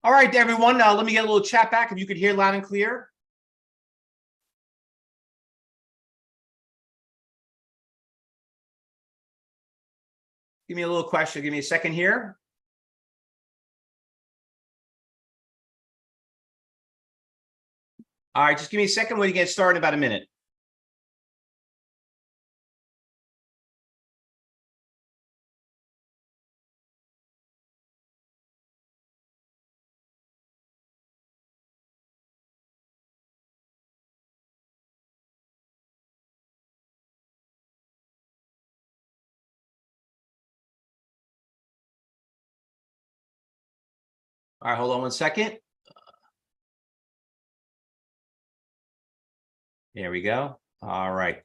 All right, everyone. Let me get a little chat back if you could hear loud and clear. Give me a little question. Give me a second here. All right, just give me a second. We're going to get started in about a minute. All right, hold on one second. There we go. All right.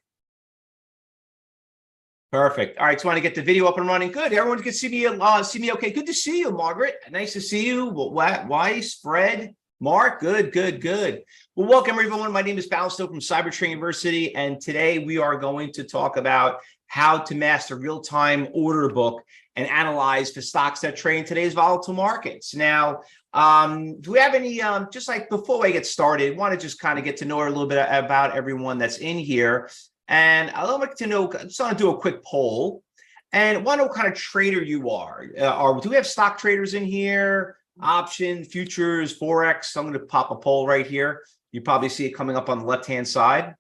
Perfect. All right, so I want to get the video up and running. Good. Everyone can see me. Okay. Good to see you, Margaret. Nice to see you. Weiss, Fred, Mark. Good. Well, welcome everyone. My name is Fausto from Cybertrain University, and today we are going to talk about how to master real-time order book and analyze for stocks that trade in today's volatile markets. Now, do we have any, just like before I get started, I want to just kind of get to know a little bit about everyone that's in here. And I'd like to know, I'm just going to do a quick poll and want to know what kind of trader you are. Do we have stock traders in here? Option, futures, Forex? I'm going to pop a poll right here. You probably see it coming up on the left-hand side.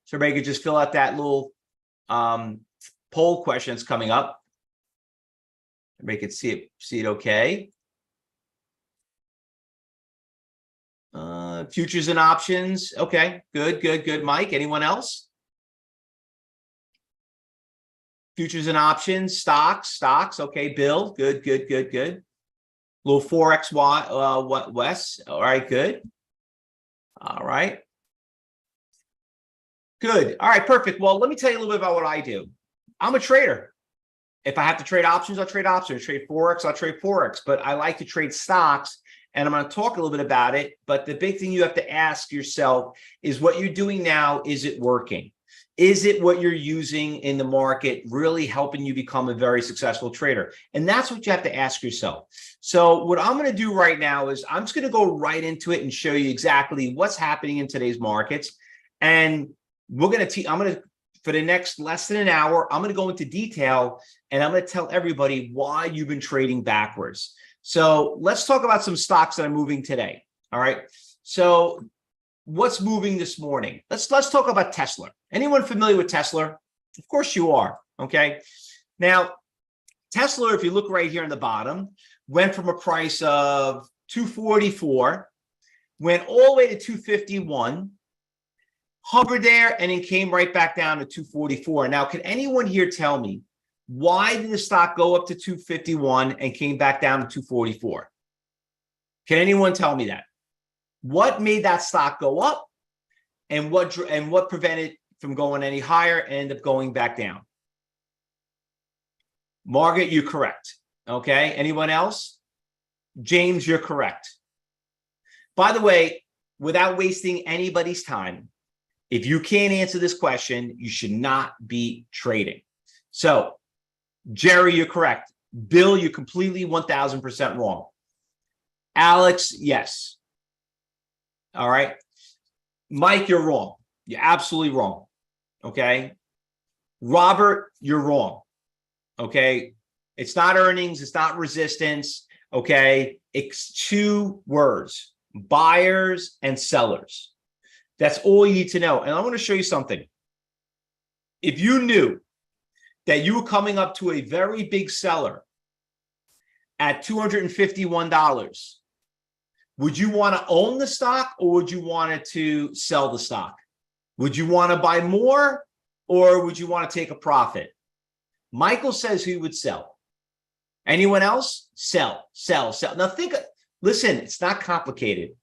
So everybody could just fill out that little poll question that's coming up. Everybody can see it okay. Futures and options. Okay, good. Mike, anyone else? Futures and options, stocks. Okay, Bill, good. Little Forex, Wes. All right, good. All right. Good. All right, perfect. Well, let me tell you a little bit about what I do. I'm a trader. If I have to trade options, I'll trade options. Trade Forex, I'll trade Forex. But I like to trade stocks, and I'm going to talk a little bit about it. But the big thing you have to ask yourself is what you're doing now, is it working? Is it what you're using in the market really helping you become a very successful trader? And that's what you have to ask yourself. So what I'm going to do right now is I'm just going to go right into it and show you exactly what's happening in today's markets. And we're going to for the next less than an hour, I'm going to go into detail and I'm going to tell everybody why you've been trading backwards. So let's talk about some stocks that are moving today. All right. So what's moving this morning? Let's talk about Tesla. Anyone familiar with Tesla? Of course you are. Okay. Now, Tesla, if you look right here on the bottom, went from a price of 244, went all the way to 251, hovered there, and then came right back down to 244. Now, can anyone here tell me why did the stock go up to 251 and came back down to 244? Can anyone tell me that? What made that stock go up, and what prevented from going any higher and end up going back down? Margaret, you're correct. Okay. Anyone else? James, you're correct. By the way, without wasting anybody's time, if you can't answer this question, you should not be trading. So, Jerry, you're correct. Bill, you're completely 1000% wrong. Alex, yes. All right. Mike, you're wrong. You're absolutely wrong. Okay. Robert, you're wrong. Okay. It's not earnings. It's not resistance. Okay. It's two words: buyers and sellers. That's all you need to know. And I want to show you something. If you knew that you were coming up to a very big seller at $251, would you want to own the stock, or would you want it to sell the stock? Would you want to buy more, or would you want to take a profit? Michael says he would sell. Anyone else? Sell. Now listen, it's not complicated.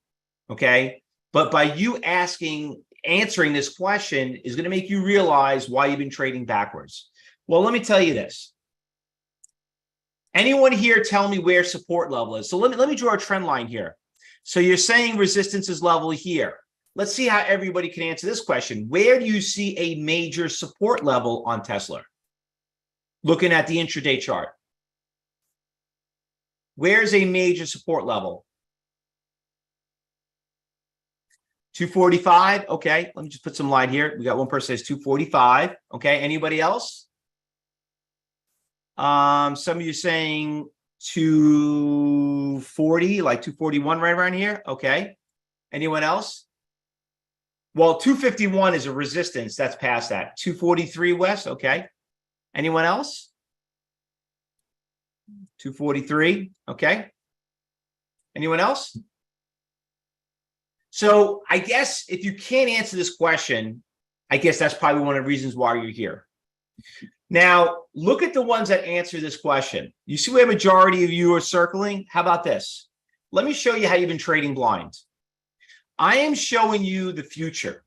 Okay. But by you answering this question is going to make you realize why you've been trading backwards. Well, let me tell you this. Anyone here tell me where support level is? So let me draw a trend line here. So you're saying resistance is level here. Let's see how everybody can answer this question. Where do you see a major support level on Tesla? Looking at the intraday chart. Where's a major support level? 245. Okay, let me just put some line here. We got one person says 245. Okay, anybody else? Some of you saying 240, like 241 right around here. Okay. Anyone else? Well, 251 is a resistance. That's past that. 243 West. Okay. Anyone else? 243. Okay. Anyone else? So I guess if you can't answer this question, I guess that's probably one of the reasons why you're here. Now, look at the ones that answer this question. You see where a majority of you are circling? How about this? Let me show you how you've been trading blind. I am showing you the future.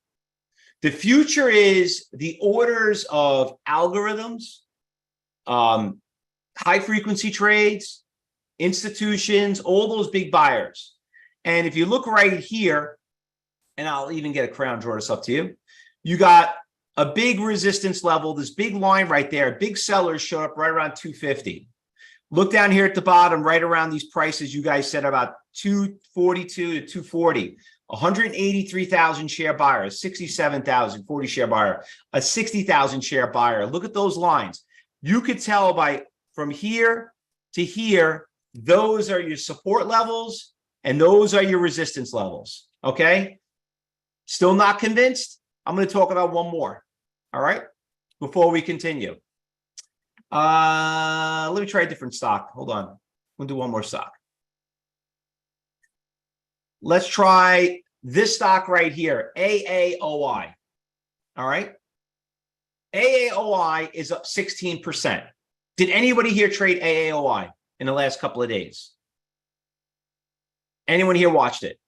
The future is the orders of algorithms, high frequency trades, institutions, all those big buyers. And if you look right here, and I'll even get a crown, draw this up to you, you got a big resistance level, this big line right there. Big sellers showed up right around 250. Look down here at the bottom, right around these prices you guys said about 242 to 240. 183,000 share buyer, 67,000, 40 share buyer, a 60,000 share buyer. Look at those lines. You could tell by from here to here, those are your support levels and those are your resistance levels. Okay. Still not convinced? I'm going to talk about one more. All right. Before we continue. Let me try a different stock. Hold on. We'll do one more stock. Let's try this stock right here, AAOI. All right. AAOI is up 16%. Did anybody here trade AAOI in the last couple of days? Anyone here watched it?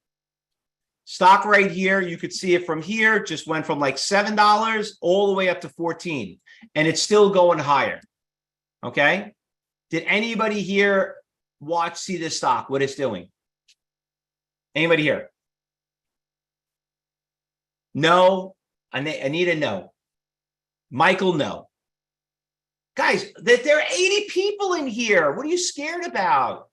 Stock right here, you could see it from here, just went from like $7 all the way up to 14, and it's still going higher. Okay. Did anybody here see this stock, what it's doing? Anybody here? No. Anita, no. Michael, no. Guys, there are 80 people in here. What are you scared about?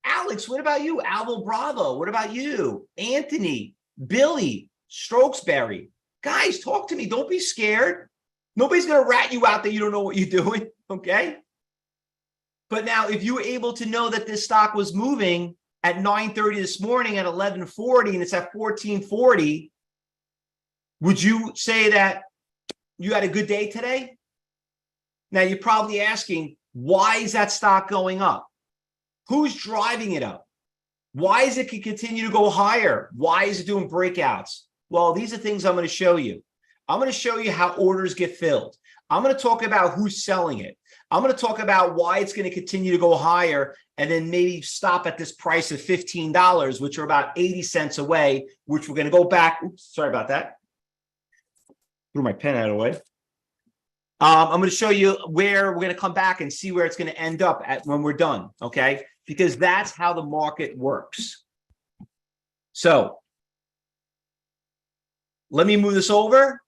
Alex, what about you? Alvo Bravo, what about you? Anthony, Billy, Strokesberry. Guys, talk to me. Don't be scared. Nobody's going to rat you out that you don't know what you're doing, okay? But now, if you were able to know that this stock was moving at 9:30 this morning at 11:40 and it's at 14:40, would you say that you had a good day today? Now, you're probably asking, why is that stock going up? Who's driving it up? Why is it continue to go higher? Why is it doing breakouts? Well, these are things I'm going to show you. I'm going to show you how orders get filled. I'm going to talk about who's selling it. I'm going to talk about why it's going to continue to go higher and then maybe stop at this price of $15, which are about 80 cents away, which we're going to go back. Oops, sorry about that. Threw my pen out of the way. I'm going to show you where we're going to come back and see where it's going to end up at when we're done, okay? Because that's how the market works. So let me move this over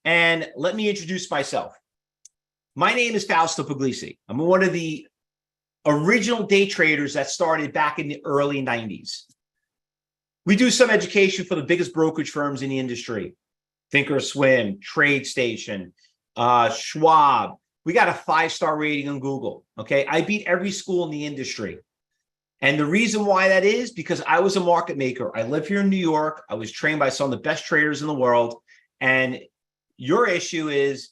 and let me introduce myself. My name is Fausto Pugliese. I'm one of the original day traders that started back in the early 90s. We do some education for the biggest brokerage firms in the industry. Thinkorswim, TradeStation, Schwab. We got a 5-star rating on Google. Okay. I beat every school in the industry. And the reason why that is because I was a market maker. I live here in New York. I was trained by some of the best traders in the world. And your issue is,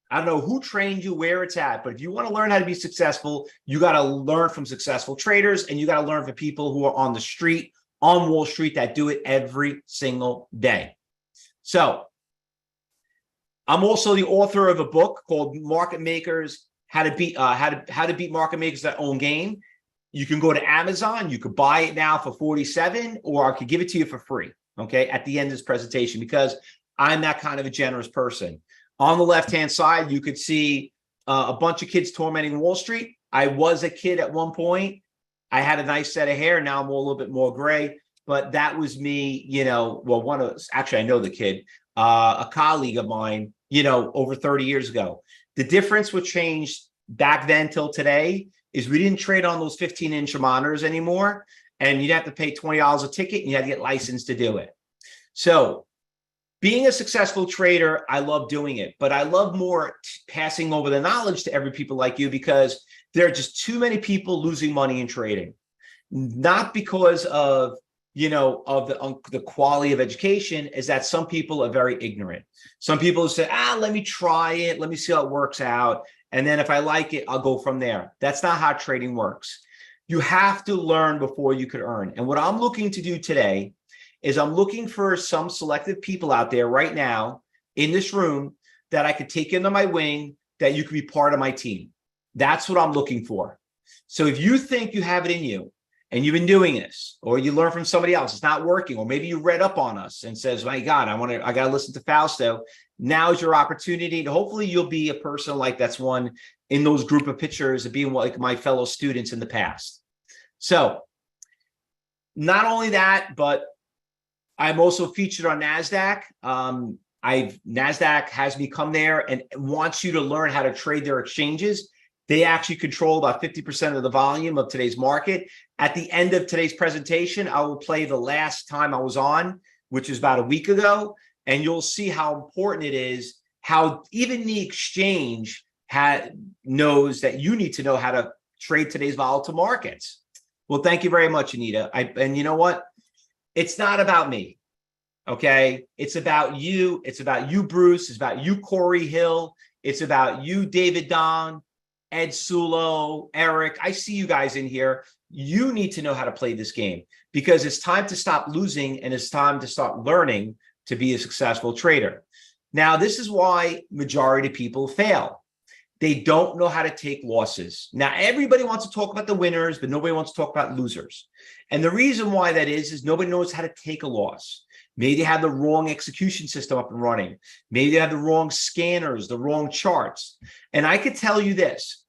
I don't know who trained you, where it's at, but if you want to learn how to be successful, you got to learn from successful traders and you got to learn from people who are on the street, on Wall Street, that do it every single day. So I'm also the author of a book called Market Makers, How to Beat Market Makers That Own Game. You can go to Amazon. You could buy it now for $47, or I could give it to you for free, okay, at the end of this presentation, because I'm that kind of a generous person. On the left-hand side, you could see a bunch of kids tormenting Wall Street. I was a kid at one point. I had a nice set of hair. Now I'm a little bit more gray. But that was me, you know, well, actually, I know the kid, a colleague of mine, you know, over 30 years ago. The difference what changed back then till today is we didn't trade on those 15-inch monitors anymore, and you'd have to pay $20 a ticket, and you had to get licensed to do it. So being a successful trader, I love doing it, but I love more passing over the knowledge to every people like you, because there are just too many people losing money in trading, not because of the quality of education, is that some people are very ignorant. Some people say, let me try it. Let me see how it works out. And then if I like it, I'll go from there. That's not how trading works. You have to learn before you could earn. And what I'm looking to do today is I'm looking for some selective people out there right now in this room that I could take under my wing, that you could be part of my team. That's what I'm looking for. So if you think you have it in you, and you've been doing this, or you learn from somebody else, it's not working, or maybe you read up on us and says, my God, I got to listen to Fausto. Now's your opportunity to, hopefully you'll be a person like that's one in those group of pictures of being like my fellow students in the past. So not only that, but I'm also featured on NASDAQ. NASDAQ has me come there and wants you to learn how to trade their exchanges. They actually control about 50% of the volume of today's market. At the end of today's presentation, I will play the last time I was on, which is about a week ago, and you'll see how important it is, how even the exchange knows that you need to know how to trade today's volatile markets. Well, thank you very much, Anita. And you know what? It's not about me, okay? It's about you. It's about you, Bruce. It's about you, Corey Hill. It's about you, David Don, Ed Sulo, Eric. I see you guys in here. You need to know how to play this game, because it's time to stop losing and it's time to start learning to be a successful trader. Now, this is why majority of people fail. They don't know how to take losses. Now, everybody wants to talk about the winners, but nobody wants to talk about losers. And the reason why that is nobody knows how to take a loss. Maybe they have the wrong execution system up and running. Maybe they have the wrong scanners, the wrong charts. And I could tell you this,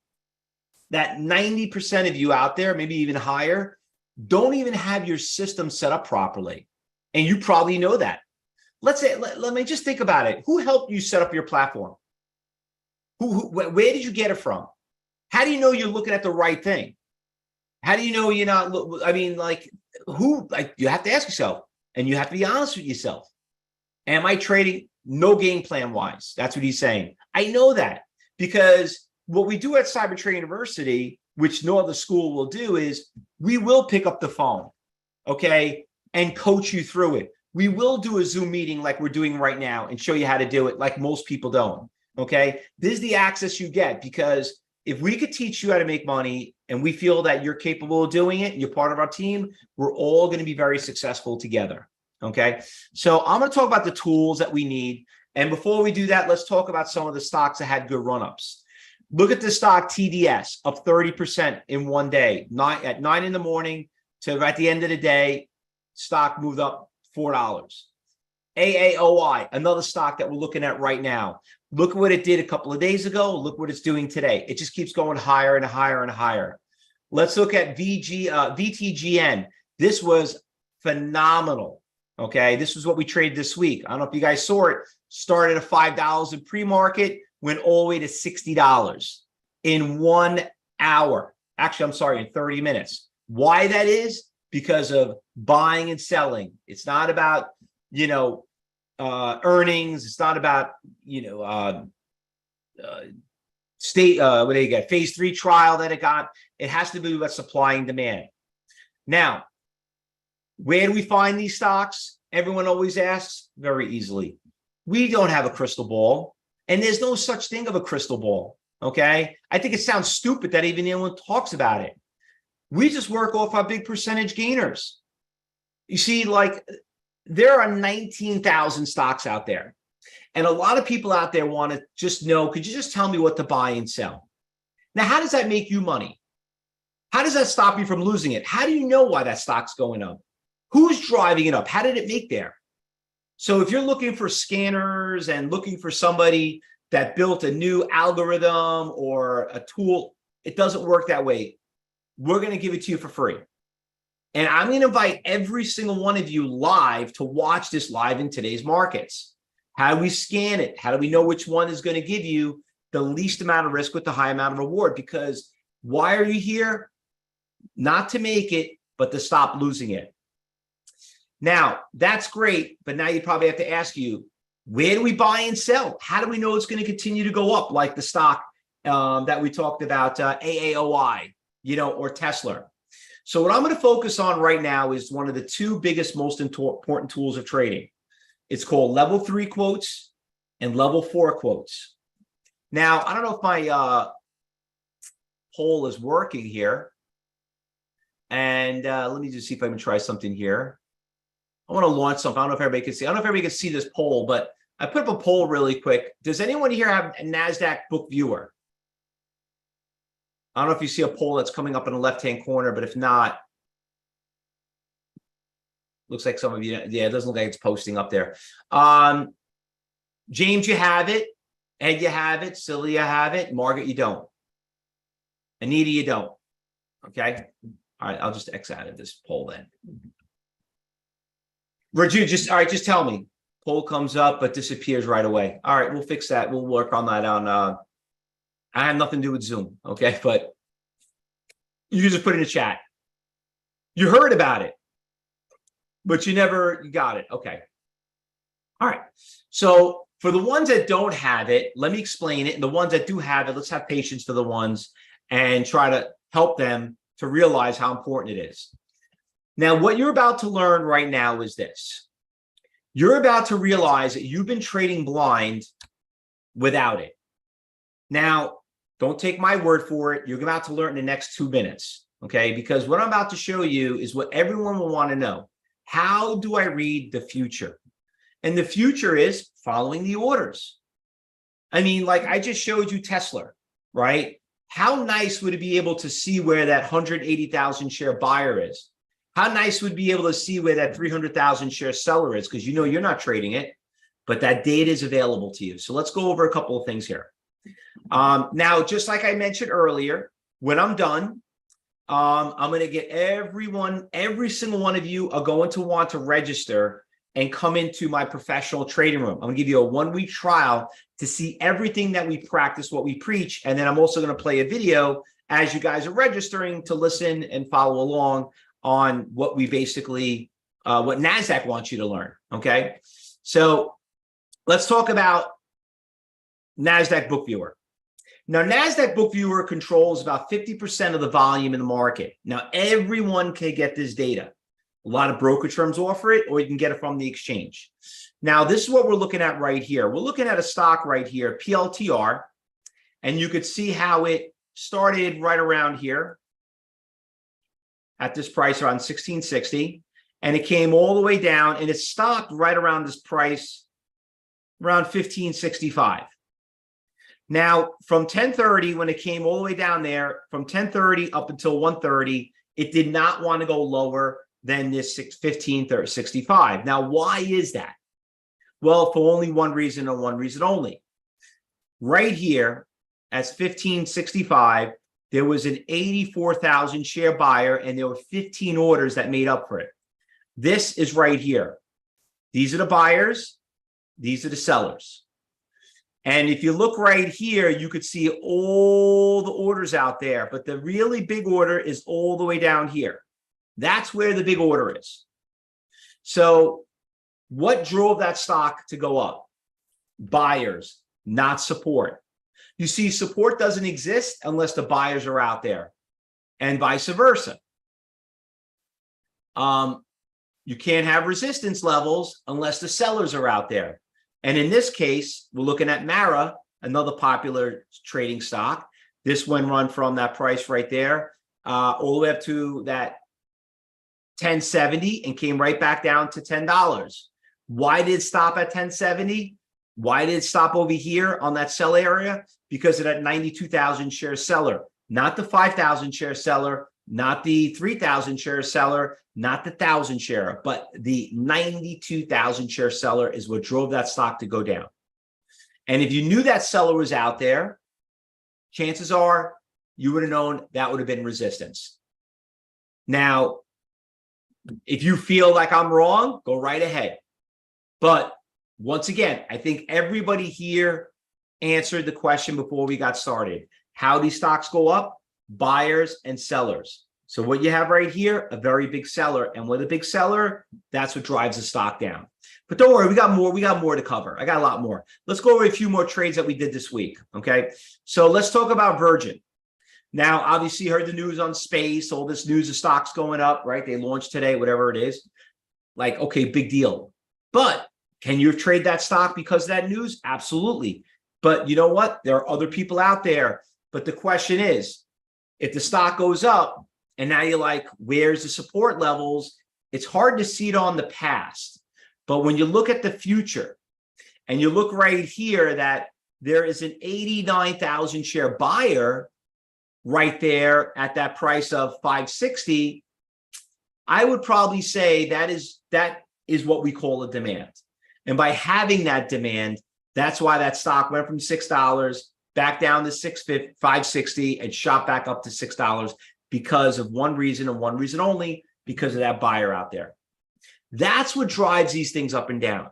that 90% of you out there, maybe even higher, don't even have your system set up properly. And you probably know that. Let's say, let me just think about it. Who helped you set up your platform? Where did you get it from? How do you know you're looking at the right thing? How do you know you're not, you have to ask yourself, and you have to be honest with yourself. Am I trading? No game plan wise. That's what he's saying. I know that, because what we do at Cyber Trade University, which no other school will do, is we will pick up the phone, okay, and coach you through it. We will do a Zoom meeting like we're doing right now and show you how to do it like most people don't, okay? This is the access you get, because if we could teach you how to make money and we feel that you're capable of doing it, you're part of our team, we're all going to be very successful together, okay? So I'm going to talk about the tools that we need. And before we do that, let's talk about some of the stocks that had good run-ups. Look at the stock TDS, up 30% in one day. At 9 in the morning to at the end of the day, stock moved up $4. AAOI, another stock that we're looking at right now. Look at what it did a couple of days ago. Look what it's doing today. It just keeps going higher and higher and higher. Let's look at VTGN. This was phenomenal. Okay, this was what we traded this week. I don't know if you guys saw it. Started at $5 in pre-market, went all the way to $60 in 1 hour. Actually, I'm sorry, in 30 minutes. Why that is? Because of buying and selling. It's not about, earnings. It's not about, what do you get? Phase 3 trial that it got. It has to do with supply and demand. Now, where do we find these stocks? Everyone always asks. Very easily. We don't have a crystal ball, and there's no such thing of a crystal ball. Okay. I think it sounds stupid that even anyone talks about it. We just work off our big percentage gainers. You see, there are 19,000 stocks out there. And a lot of people out there want to just know, could you just tell me what to buy and sell? Now, how does that make you money? How does that stop you from losing it? How do you know why that stock's going up? Who's driving it up? How did it make there? So if you're looking for scanners and looking for somebody that built a new algorithm or a tool, it doesn't work that way. We're going to give it to you for free. And I'm going to invite every single one of you live to watch this live in today's markets. How do we scan it? How do we know which one is going to give you the least amount of risk with the high amount of reward? Because Why are you here? Not to make it, but to stop losing it. Now, that's great, but now you probably have to ask you, where do we buy and sell? How do we know it's going to continue to go up, like the stock that we talked about, AAOI, or Tesla? So what I'm going to focus on right now is one of the two biggest, most important tools of trading. It's called level 3 quotes and level 4 quotes. Now, I don't know if my poll is working here. And let me just see if I can try something here. I want to launch something. I don't know if everybody can see. I don't know if everybody can see this poll, but I put up a poll really quick. Does anyone here have a NASDAQ book viewer? I don't know if you see a poll that's coming up in the left-hand corner, but if not, looks like some of you, yeah, it doesn't look like it's posting up there. James, you have it. Ed, you have it. Celia, you have it. Margaret, you don't. Anita, you don't. Okay. All right, I'll just X out of this poll then. Raju, just tell me. Poll comes up but disappears right away. All right, we'll fix that. We'll work on that on I have nothing to do with Zoom, okay? But you can just put it in the chat. You heard about it, but you never got it. Okay. All right. So for the ones that don't have it, let me explain it. And the ones that do have it, let's have patience for the ones and try to help them to realize how important it is. Now, what you're about to learn right now is this. You're about to realize that you've been trading blind without it. Now, don't take my word for it. You're about to learn in the next 2 minutes, okay? Because what I'm about to show you is what everyone will want to know. How do I read the future? And the future is following the orders. I mean, like I just showed you Tesla, right? How nice would it be able to see where that 180,000 share buyer is? How nice would be able to see where that 300,000 share seller is? Because you're not trading it, but that data is available to you. So let's go over a couple of things here. Now, just like I mentioned earlier, when I'm done, I'm going to get every single one of you are going to want to register and come into my professional trading room. I'm going to give you a 1-week trial to see everything that we practice, what we preach. And then I'm also going to play a video as you guys are registering to listen and follow along on what we basically, what NASDAQ wants you to learn. Okay. So let's talk about NASDAQ Book Viewer. Now, NASDAQ Book Viewer controls about 50% of the volume in the market. Now, everyone can get this data. A lot of brokerage firms offer it, or you can get it from the exchange. Now, this is what we're looking at right here. We're looking at a stock right here, PLTR, and you could see how it started right around here at this price around 1660, and it came all the way down, and it stopped right around this price around 1565. Now, from 1030, when it came all the way down there, from 1030 up until 130, it did not want to go lower than this 1565. Now, why is that? Well, for only one reason and one reason only. Right here, at 1565, there was an 84,000 share buyer, and there were 15 orders that made up for it. This is right here. These are the buyers. These are the sellers. And if you look right here, you could see all the orders out there, but the really big order is all the way down here. That's where the big order is. So what drove that stock to go up? Buyers, not support. You see, support doesn't exist unless the buyers are out there, and vice versa. You can't have resistance levels unless the sellers are out there. And in this case, we're looking at Mara, another popular trading stock. This one run from that price right there all the way up to that 1070 and came right back down to $10. Why did it stop at 1070? Why did it stop over here on that sell area? Because of that 92,000 share seller, not the 5,000 share seller, not the 3,000 share seller, not the 1,000 share, but the 92,000 share seller is what drove that stock to go down. And if you knew that seller was out there, chances are you would have known that would have been resistance. Now, if you feel like I'm wrong, go right ahead. But once again, I think everybody here answered the question before we got started. How these stocks go up? buyers and sellers. So what you have right here, a very big seller. And with a big seller, that's what drives the stock down. But don't worry, we got more to cover. I got a lot more. Let's go over a few more trades that we did this week. Okay. So let's talk about Virgin. Now, obviously, you heard the news on space, all this news of stocks going up, right? They launched today, whatever it is. Like, okay, big deal. But can you trade that stock because of that news? Absolutely. But you know what? There are other people out there. But the question is, if the stock goes up and now you're like, where's the support levels? It's hard to see it on the past. But when you look at the future and you look right here that there is an 89,000 share buyer right there at that price of 560, I would probably say that is what we call a demand. And by having that demand, that's why that stock went from $6 back down to $560 and shot back up to $6 because of one reason and one reason only, because of that buyer out there. That's what drives these things up and down.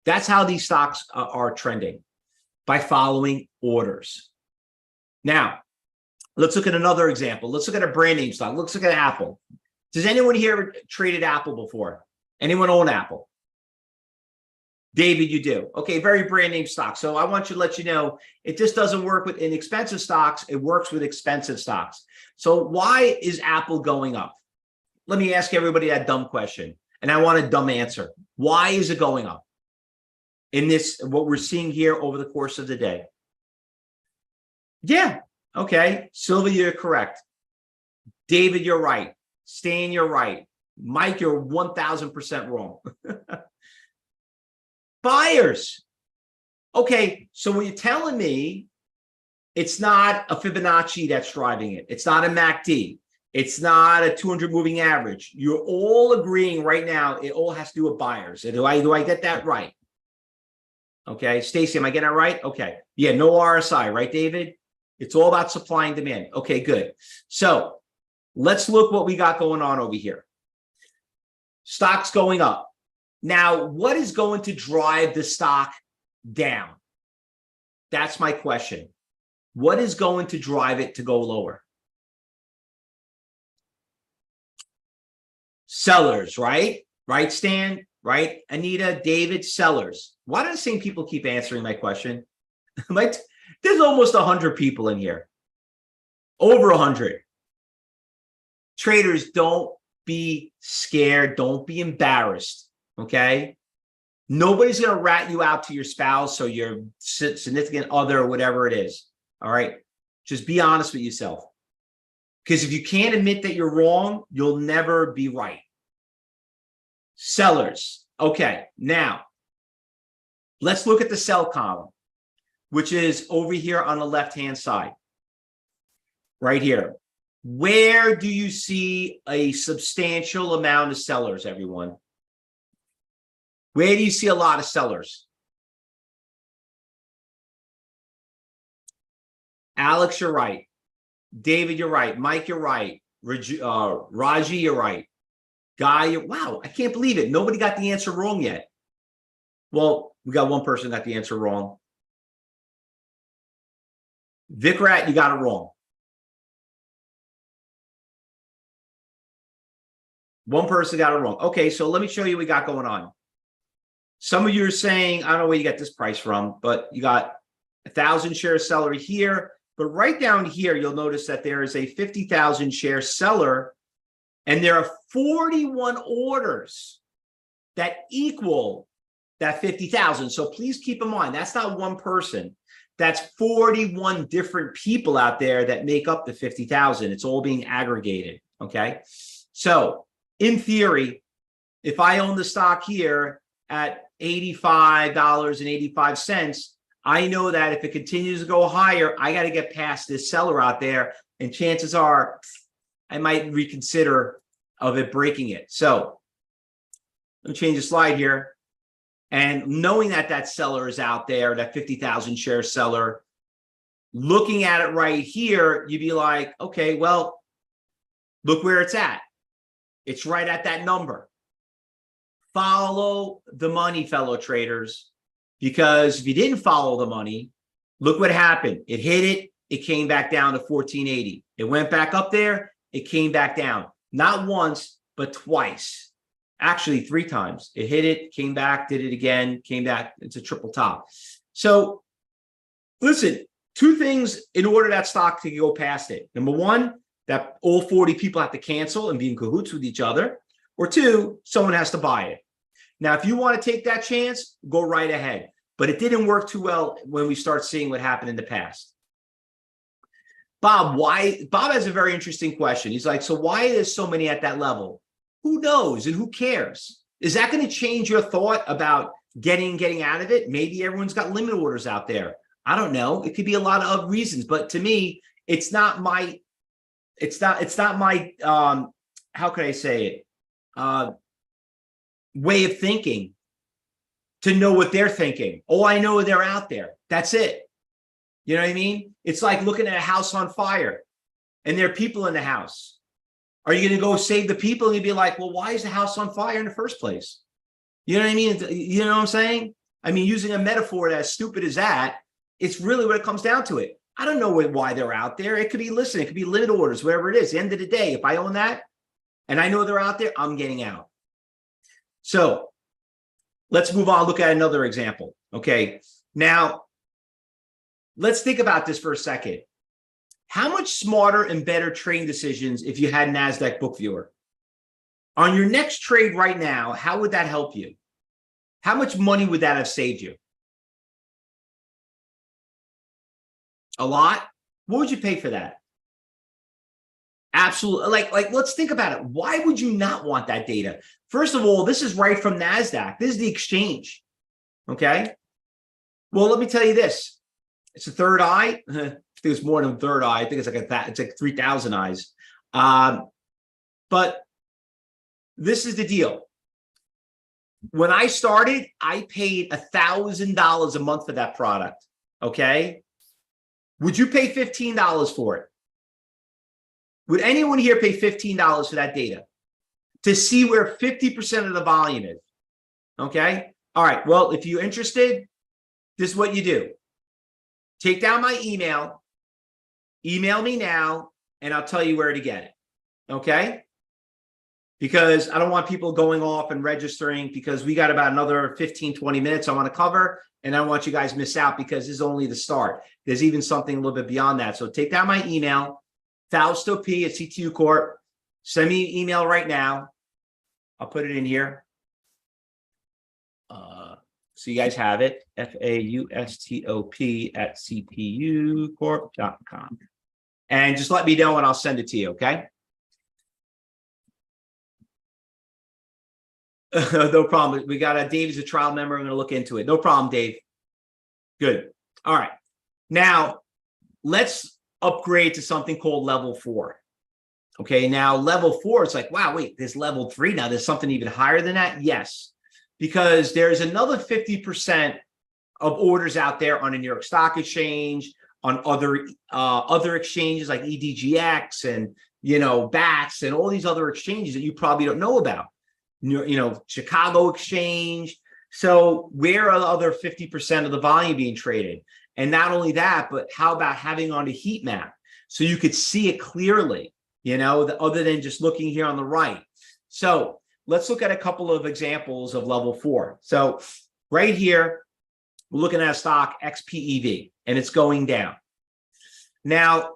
That's how these stocks are trending, by following orders. Now, let's look at another example. Let's look at a brand name stock. Let's look at Apple. Does anyone here traded Apple before? Anyone own Apple? David, you do. Okay, very brand name stock. So I want to let you know, it just doesn't work with inexpensive stocks. It works with expensive stocks. So why is Apple going up? Let me ask everybody that dumb question. And I want a dumb answer. Why is it going up in this, what we're seeing here over the course of the day? Yeah. Okay. Sylvia, you're correct. David, you're right. Stan, you're right. Mike, you're 1,000% wrong. Buyers. Okay. So when you're telling me it's not a Fibonacci that's driving it, it's not a MACD, it's not a 200 moving average. You're all agreeing right now, it all has to do with buyers. Do I get that right? Okay. Stacy, am I getting that right? Okay. Yeah. No RSI, right, David? It's all about supply and demand. Okay, good. So let's look what we got going on over here. Stocks going up. Now, what is going to drive the stock down? That's my question. What is going to drive it to go lower? Sellers, right? Right, Stan? Right? Anita, David, sellers. Why do the same people keep answering my question? There's almost 100 people in here. Over 100. Traders, don't be scared. Don't be embarrassed. Okay? Nobody's going to rat you out to your spouse or your significant other or whatever it is. All right? Just be honest with yourself. Because if you can't admit that you're wrong, you'll never be right. Sellers. Okay. Now, let's look at the sell column, which is over here on the left-hand side. Right here. Where do you see a substantial amount of sellers, everyone? Where do you see a lot of sellers? Alex, you're right. David, you're right. Mike, you're right. Raji, you're right. Guy, wow, I can't believe it. Nobody got the answer wrong yet. Well, we got one person got the answer wrong. Vikrat, you got it wrong. One person got it wrong. Okay, so let me show you what we got going on. Some of you are saying, I don't know where you got this price from, but you got 1,000 share seller here. But right down here, you'll notice that there is a 50,000 share seller, and there are 41 orders that equal that 50,000. So please keep in mind, that's not one person. That's 41 different people out there that make up the 50,000. It's all being aggregated, okay? So in theory, if I own the stock here at $85.85, I know that if it continues to go higher, I got to get past this seller out there, and chances are I might reconsider of it breaking it. So let me change the slide here. And knowing that that seller is out there, that 50,000 share seller, looking at it right here, you'd be like, okay, well, look where it's at. It's right at that number. Follow the money, fellow traders, because if you didn't follow the money, look what happened. It hit it, it came back down to 1480. It went back up there, it came back down. Not once, but twice. Actually, 3 times. It hit it, came back, did it again, came back. It's a triple top. So listen, 2 things in order that stock to go past it. Number 1, that all 40 people have to cancel and be in cahoots with each other. Or 2, someone has to buy it. Now, if you want to take that chance, go right ahead. But it didn't work too well when we start seeing what happened in the past. Bob has a very interesting question. He's like, so why is so many at that level? Who knows and who cares? Is that going to change your thought about getting out of it? Maybe everyone's got limit orders out there. I don't know. It could be a lot of reasons, but to me, it's not my how could I say it? Way of thinking to know what they're thinking. Oh, I know they're out there. That's it. You know what I mean? It's like looking at a house on fire and there are people in the house. Are you going to go save the people? And you'd be like, well, why is the house on fire in the first place? You know what I mean? You know what I'm saying? I mean, using a metaphor as stupid as that, it's really what it comes down to it. I don't know why they're out there. It could be, listen, it could be limit orders, whatever it is. At the end of the day, if I own that and I know they're out there, I'm getting out. So let's move on. Look at another example. Okay. Now, let's think about this for a second. How much smarter and better trading decisions if you had NASDAQ Book Viewer? On your next trade right now, how would that help you? How much money would that have saved you? A lot? What would you pay for that? Absolutely. Like, let's think about it. Why would you not want that data? First of all, this is right from NASDAQ. This is the exchange. Okay. Well, let me tell you this. It's a third eye. I think it's more than a third eye. I think it's like 3,000 eyes. But this is the deal. When I started, I paid $1,000 a month for that product. Okay. Would you pay $15 for it? Would anyone here pay $15 for that data to see where 50% of the volume is? Okay. All right. Well, if you're interested, this is what you do. Take down my email me now, and I'll tell you where to get it. Okay. Because I don't want people going off and registering because we got about another 15, 20 minutes I want to cover. And I don't want you guys to miss out because this is only the start. There's even something a little bit beyond that. So take down my email, Fausto P at CTU Corp. Send me an email right now. I'll put it in here. So you guys have it, FAUSTOP at CTUcorp.com. And just let me know and I'll send it to you, okay? No problem. We got Dave is a trial member. I'm going to look into it. No problem, Dave. Good. All right. Now, let's upgrade to something called level 4. Okay. Now, level 4, it's like, wow, wait, there's level 3. Now, there's something even higher than that. Yes. Because there's another 50% of orders out there on the New York Stock Exchange, on other exchanges like EDGX and, BATS and all these other exchanges that you probably don't know about. Chicago Exchange. So where are the other 50% of the volume being traded? And not only that, but how about having on a heat map so you could see it clearly, other than just looking here on the right. So let's look at a couple of examples of level 4. So right here, we're looking at a stock XPEV, and it's going down. Now,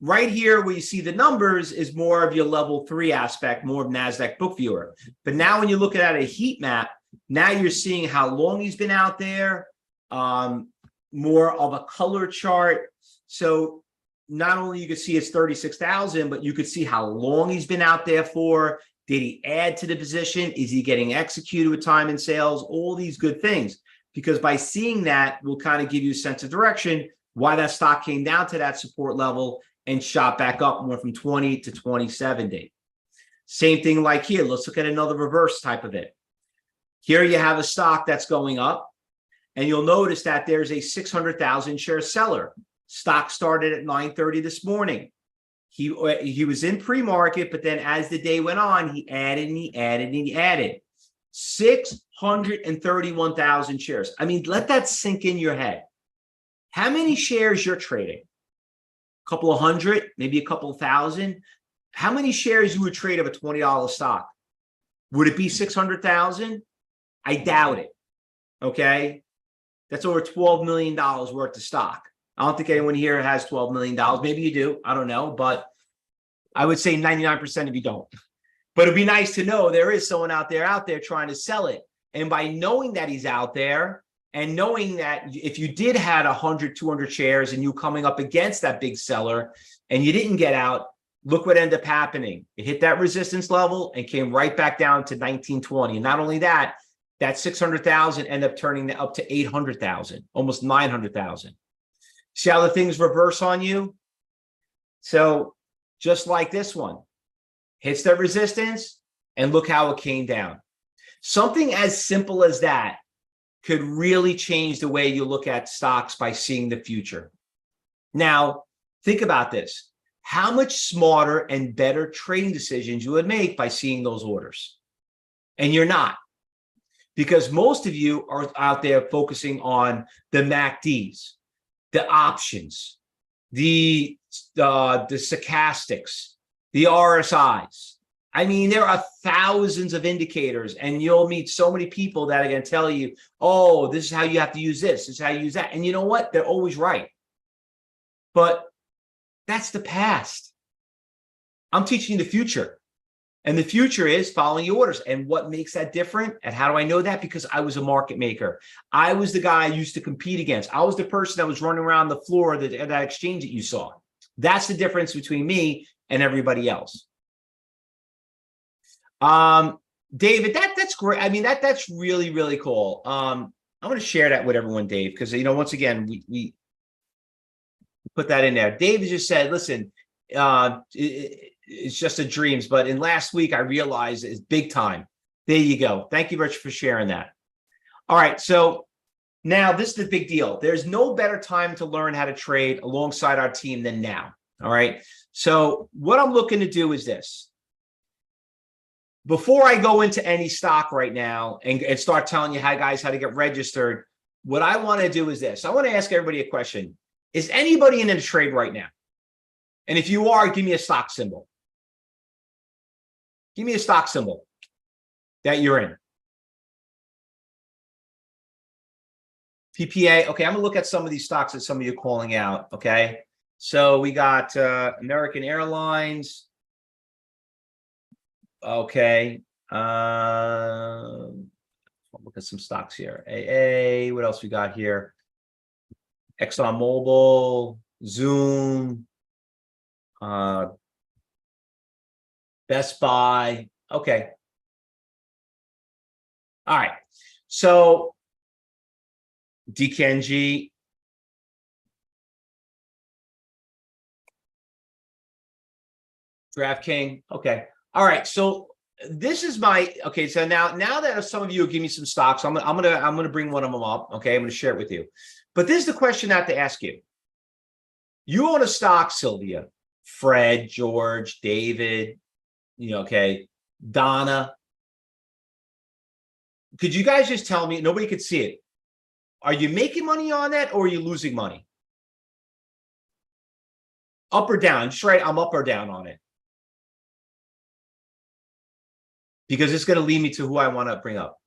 right here where you see the numbers is more of your level 3 aspect, more of NASDAQ Book Viewer. But now when you look at a heat map, now you're seeing how long he's been out there, more of a color chart. So not only you can see it's 36,000, but you could see how long he's been out there for. Did he add to the position? Is he getting executed with time and sales? All these good things. Because by seeing that, will kind of give you a sense of direction why that stock came down to that support level and shot back up more from 20 to 2070. Same thing like here. Let's look at another reverse type of it. Here you have a stock that's going up, and you'll notice that there's a 600,000 share seller. Stock started at 9:30 this morning. He was in pre-market, but then as the day went on, he added and he added and he added 631,000 shares. I mean, let that sink in your head. How many shares you're trading? couple of hundred, maybe a couple of thousand. How many shares you would trade of a $20 stock? Would it be 600,000? I doubt it. Okay. That's over $12 million worth of stock. I don't think anyone here has $12 million. Maybe you do. I don't know. But I would say 99% of you don't. But it'd be nice to know there is someone out there trying to sell it. And by knowing that he's out there and knowing that if you did had 100, 200 shares and you coming up against that big seller and you didn't get out, look what ended up happening. It hit that resistance level and came right back down to 1920. And not only that, that 600,000 ended up turning up to 800,000, almost 900,000. See how the things reverse on you? So just like this one, hits that resistance and look how it came down. Something as simple as that could really change the way you look at stocks by seeing the future. Now, think about this. How much smarter and better trading decisions you would make by seeing those orders. And you're not. Because most of you are out there focusing on the MACDs, the options, the stochastics, the RSIs. I mean, there are thousands of indicators, and you'll meet so many people that are going to tell you, oh, this is how you have to use this. This is how you use that. And you know what? They're always right. But that's the past. I'm teaching you the future. And the future is following your orders. And what makes that different? And how do I know that? Because I was a market maker. I was the guy I used to compete against. I was the person that was running around the floor of that exchange that you saw. That's the difference between me and everybody else. David, that's great. I mean, that's really, really cool. I'm going to share that with everyone, Dave, because, you know, once again, we put that in there. David just said, listen, it's just a dreams, but in last week, I realized it's big time. There you go. Thank you, Rich, for sharing that. All right. So now this is the big deal. There's no better time to learn how to trade alongside our team than now. All right. So what I'm looking to do is this. Before I go into any stock right now and start telling you how to get registered, what I want to do is this. I want to ask everybody a question. Is anybody in a trade right now? And if you are, give me a stock symbol. Give me a stock symbol that you're in. PPA. Okay, I'm going to look at some of these stocks that some of you are calling out. Okay, so we got American Airlines. Okay. I'll look at some stocks here. AA. What else we got here? ExxonMobil, Zoom, Best Buy. Okay. All right. So DKNG. DraftKings. Okay. All right. So this is my okay. So now that some of you give me some stocks, I'm gonna bring one of them up. Okay, I'm gonna share it with you. But this is the question I have to ask you. You own a stock, Sylvia, Fred, George, David, okay, Donna. Could you guys just tell me? Nobody could see it. Are you making money on that, or are you losing money? Up or down? Just write, I'm up or down on it. Because it's going to lead me to who I want to bring up.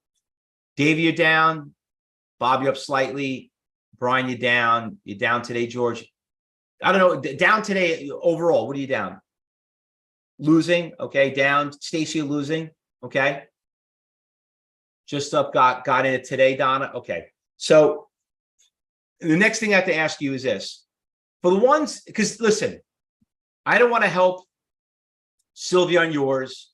Dave, you're down. Bob, you're up slightly. Brian, you're down. You're down today, George. I don't know. Down today overall. What are you down? Losing. Okay. Down. Stacy, you're losing. Okay. Just up. Got in it today, Donna. Okay. So the next thing I have to ask you is this. For the ones, because listen, I don't want to help Sylvia on yours.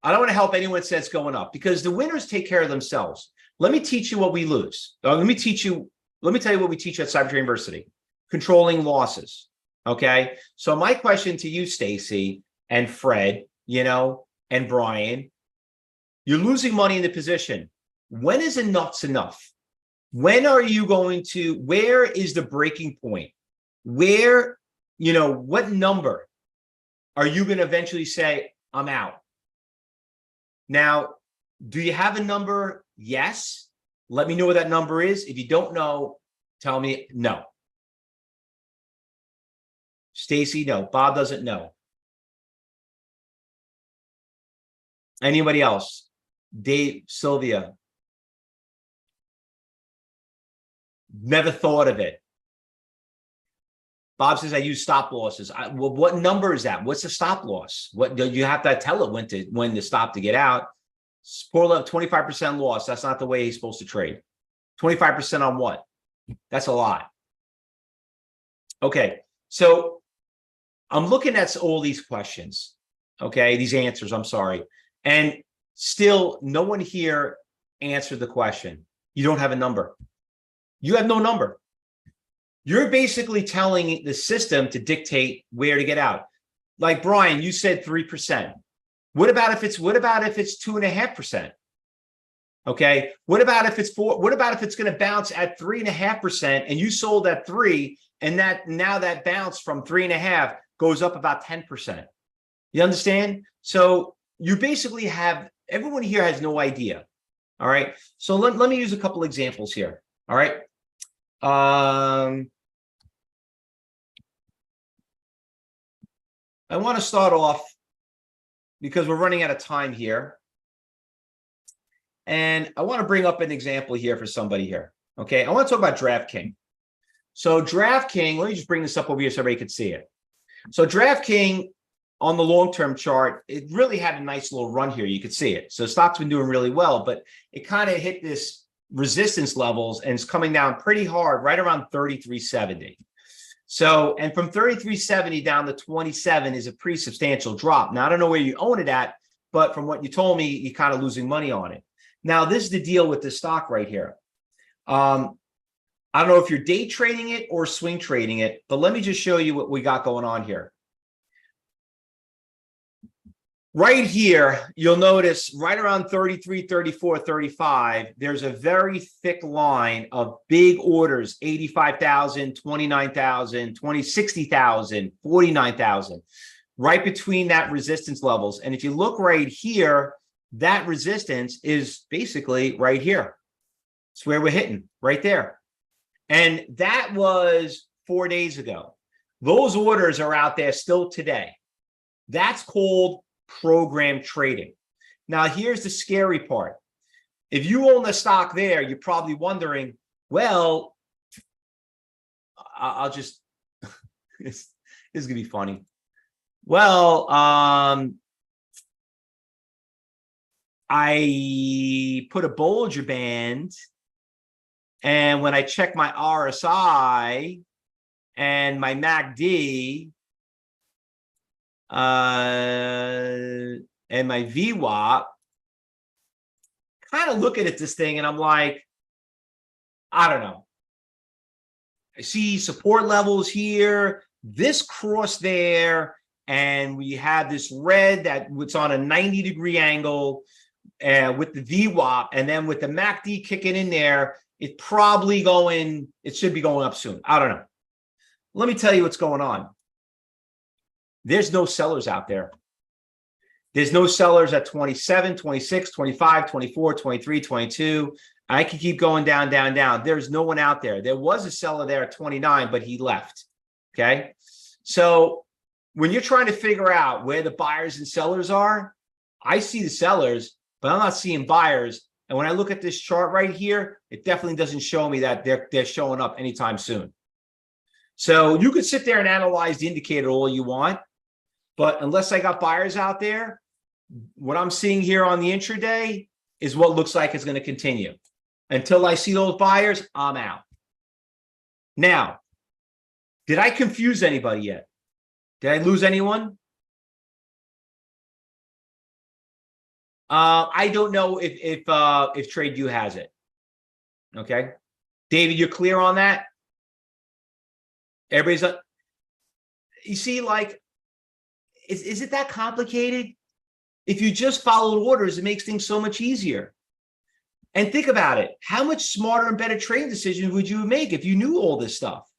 I don't want to help anyone say it's going up, because the winners take care of themselves. Let me teach you what we lose. Let me tell you what we teach at Cyber Trading University. Controlling losses. Okay. So my question to you, Stacy and Fred, and Brian, you're losing money in the position. When is enough's enough? When are you going to, where is the breaking point? Where, what number are you going to eventually say, I'm out? Now, do you have a number? Yes. Let me know what that number is. If you don't know, tell me no. Stacy, no. Bob doesn't know. Anybody else? Dave, Sylvia. Never thought of it. Bob says I use stop losses. Well, what number is that? What's the stop loss? What do you have to tell it when to stop to get out? Poor level, 25% loss. That's not the way he's supposed to trade. 25% on what? That's a lot. Okay, so I'm looking at all these questions. Okay, these answers. I'm sorry, and still no one here answered the question. You don't have a number. You have no number. You're basically telling the system to dictate where to get out. Like Brian, you said 3%. What about if it's 2.5%? Okay. What about if it's 4? What about if it's going to bounce at 3.5% and you sold at 3, and now that bounce from 3.5 goes up about 10%? You understand? So you basically have, everyone here has no idea. All right. So let me use a couple examples here. All right. I want to start off because we're running out of time here. And I want to bring up an example here for somebody here. Okay. I want to talk about DraftKings. So DraftKings, let me just bring this up over here so everybody can see it. So DraftKings on the long-term chart, it really had a nice little run here. You could see it. So stock's been doing really well, but it kind of hit this resistance levels and it's coming down pretty hard, right around 33.70. So, and from 33.70 down to 27 is a pretty substantial drop. Now, I don't know where you own it at, but from what you told me, you're kind of losing money on it. Now, this is the deal with this stock right here. I don't know if you're day trading it or swing trading it, but let me just show you what we got going on here. Right here, you'll notice right around 33, 34, 35, there's a very thick line of big orders, 85,000, 29,000, 60,000, 49,000, right between that resistance levels. And if you look right here, that resistance is basically right here. It's where we're hitting, right there. And that was 4 days ago. Those orders are out there still today. That's called program trading. Now, here's the scary part. If you own the stock there, you're probably wondering, well, I'll just, this is going to be funny. Well, I put a Bollinger Band, and when I check my RSI and my MACD, and my VWAP, kind of looking at this thing and I'm like, I don't know. I see support levels here, this cross there, and we have this red that's on a 90-degree angle with the VWAP, and then with the MACD kicking in there, it should be going up soon. I don't know. Let me tell you what's going on. There's no sellers out there. There's no sellers at 27, 26, 25, 24, 23, 22. I can keep going down, down, down. There's no one out there. There was a seller there at 29, but he left. Okay. So when you're trying to figure out where the buyers and sellers are, I see the sellers, but I'm not seeing buyers. And when I look at this chart right here, it definitely doesn't show me that they're showing up anytime soon. So you could sit there and analyze the indicator all you want. But unless I got buyers out there, what I'm seeing here on the intraday is what looks like it's going to continue. Until I see those buyers, I'm out. Now, did I confuse anybody yet? Did I lose anyone? I don't know if TradeView has it. Okay. David, you're clear on that? Everybody's you see, like, is it that complicated? If you just followed orders, it makes things so much easier. And think about it. How much smarter and better trading decisions would you make if you knew all this stuff?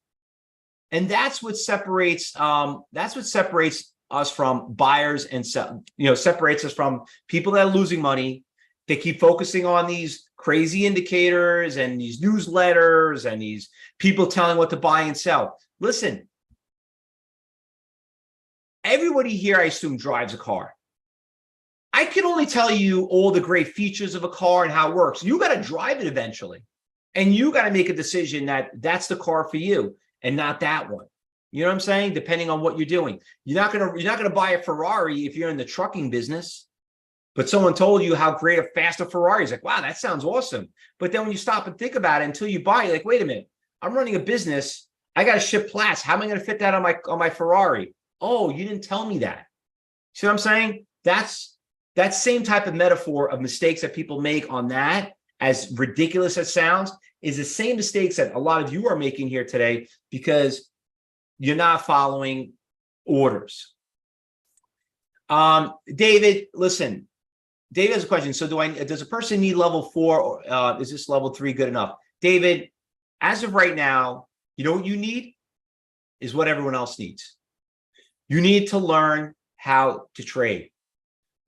And that's what separates us from buyers and separates us from people that are losing money. They keep focusing on these crazy indicators and these newsletters and these people telling what to buy and sell. Listen, Everybody here, I assume, drives a car. I can only tell you all the great features of a car and how it works. You got to drive it eventually. And you got to make a decision that that's the car for you and not that one. You know what I'm saying? Depending on what you're doing. You're not gonna buy a Ferrari if you're in the trucking business. But someone told you how great a fast a Ferrari is. Like, wow, that sounds awesome. But then when you stop and think about it, until you buy it, you're like, wait a minute, I'm running a business. I got to ship plats. How am I going to fit that on my Ferrari? Oh, you didn't tell me that. See what I'm saying? That's that same type of metaphor of mistakes that people make on that, as ridiculous as sounds, is the same mistakes that a lot of you are making here today because you're not following orders. David, listen. David has a question. So does a person need level 4 or is this level 3 good enough? David, as of right now, you know what you need is what everyone else needs. You need to learn how to trade.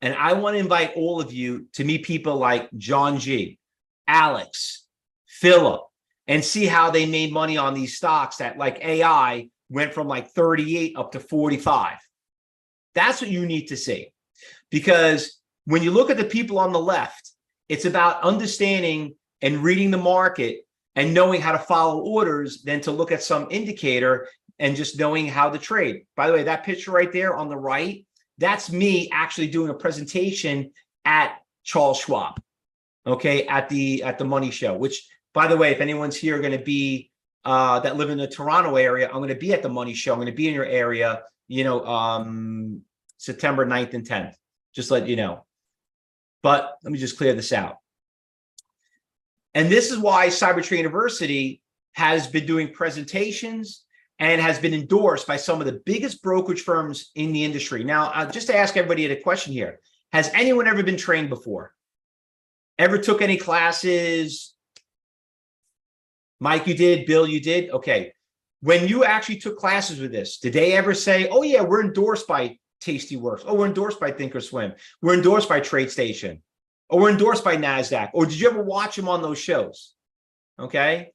And I want to invite all of you to meet people like John G, Alex, Philip, and see how they made money on these stocks that, like AI, went from like 38 up to 45. That's what you need to see. Because when you look at the people on the left, it's about understanding and reading the market and knowing how to follow orders than to look at some indicator and just knowing how to trade. By the way, that picture right there on the right, that's me actually doing a presentation at Charles Schwab, okay, at the Money Show, which, by the way, if anyone's here going to be that live in the Toronto area, I'm going to be at the Money Show. I'm going to be in your area, September 9th and 10th, just let you know. But let me just clear this out. And this is why Cybertrade University has been doing presentations and has been endorsed by some of the biggest brokerage firms in the industry. Now, just to ask everybody a question here, has anyone ever been trained before? Ever took any classes? Mike, you did. Bill, you did? Okay. When you actually took classes with this, did they ever say, oh yeah, we're endorsed by Tastyworks. Oh, we're endorsed by Thinkorswim. We're endorsed by TradeStation. Or we're endorsed by NASDAQ. Or did you ever watch them on those shows? Okay.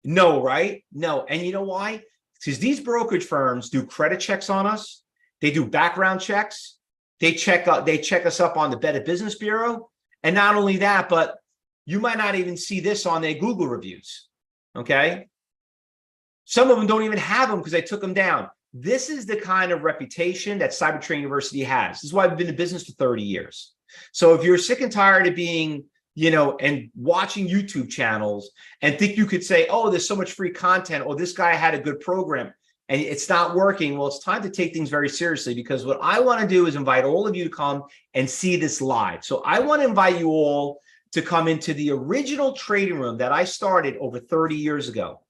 No, right? No. And you know why? Because these brokerage firms do credit checks on us. They do background checks. They check us up on the Better Business Bureau. And not only that, but you might not even see this on their Google reviews. Okay. Some of them don't even have them because they took them down. This is the kind of reputation that Cybertrade University has. This is why I've been in business for 30 years. So if you're sick and tired of being, and watching YouTube channels and think you could say, oh, there's so much free content, or this guy had a good program and it's not working, well, it's time to take things very seriously, because what I want to do is invite all of you to come and see this live. So I want to invite you all to come into the original trading room that I started over 30 years ago.